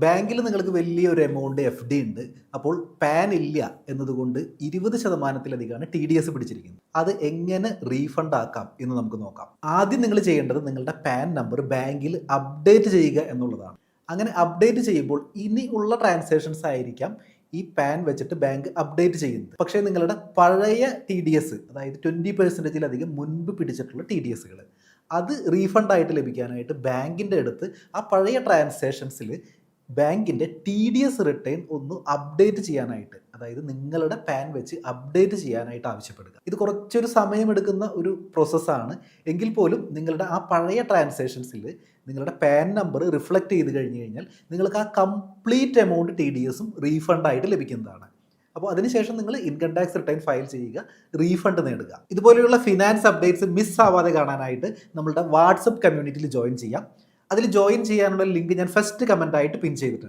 ബാങ്കിൽ നിങ്ങൾക്ക് വലിയൊരു എമൗണ്ട് എഫ് ഡി ഉണ്ട്. അപ്പോൾ പാൻ ഇല്ല എന്നതുകൊണ്ട് 20%-ലധികമാണ് TDS പിടിച്ചിരിക്കുന്നത്. അത് എങ്ങനെ റീഫണ്ട് ആക്കാം എന്ന് നമുക്ക് നോക്കാം. ആദ്യം നിങ്ങൾ ചെയ്യേണ്ടത് നിങ്ങളുടെ പാൻ നമ്പർ ബാങ്കിൽ അപ്ഡേറ്റ് ചെയ്യുക എന്നുള്ളതാണ്. അങ്ങനെ അപ്ഡേറ്റ് ചെയ്യുമ്പോൾ ഇനി ഉള്ള ട്രാൻസാക്ഷൻസ് ആയിരിക്കാം ഈ പാൻ വെച്ചിട്ട് ബാങ്ക് അപ്ഡേറ്റ് ചെയ്യുന്നത്. പക്ഷേ നിങ്ങളുടെ പഴയ TDS, അതായത് 20%-ലധികം മുൻപ് പിടിച്ചിട്ടുള്ള TDSകൾ, അത് റീഫണ്ട് ആയിട്ട് ലഭിക്കാനായിട്ട് ബാങ്കിൻ്റെ അടുത്ത് ആ പഴയ ട്രാൻസാക്ഷൻസിൽ ബാങ്കിൻ്റെ TDS റിട്ടേൺ ഒന്ന് അപ്ഡേറ്റ് ചെയ്യാനായിട്ട്, അതായത് നിങ്ങളുടെ പാൻ വെച്ച് അപ്ഡേറ്റ് ചെയ്യാനായിട്ട് ആവശ്യപ്പെടുക. ഇത് കുറച്ചൊരു സമയമെടുക്കുന്ന ഒരു പ്രോസസ്സാണ്. എങ്കിൽ പോലും നിങ്ങളുടെ ആ പഴയ ട്രാൻസാക്ഷൻസിൽ നിങ്ങളുടെ പാൻ നമ്പർ റിഫ്ലക്റ്റ് ചെയ്ത് കഴിഞ്ഞ് കഴിഞ്ഞാൽ നിങ്ങൾക്ക് ആ കംപ്ലീറ്റ് എമൗണ്ട് TDSഉം റീഫണ്ടായിട്ട് ലഭിക്കുന്നതാണ്. അപ്പോൾ അതിനുശേഷം നിങ്ങൾ ഇൻകം ടാക്സ് റിട്ടേൺ ഫയൽ ചെയ്യുക, റീഫണ്ട് നേടുക. ഇതുപോലെയുള്ള ഫിനാൻസ് അപ്ഡേറ്റ്സ് മിസ് ആവാതെ കാണാനായിട്ട് നമ്മളുടെ വാട്സപ്പ് കമ്മ്യൂണിറ്റിയിൽ ജോയിൻ ചെയ്യാം. അതിൽ ജോയിൻ ചെയ്യാനുള്ള ലിങ്ക് ഞാൻ ഫസ്റ്റ് കമൻ്റ് ആയിട്ട് പിൻ ചെയ്തിട്ടുണ്ട്.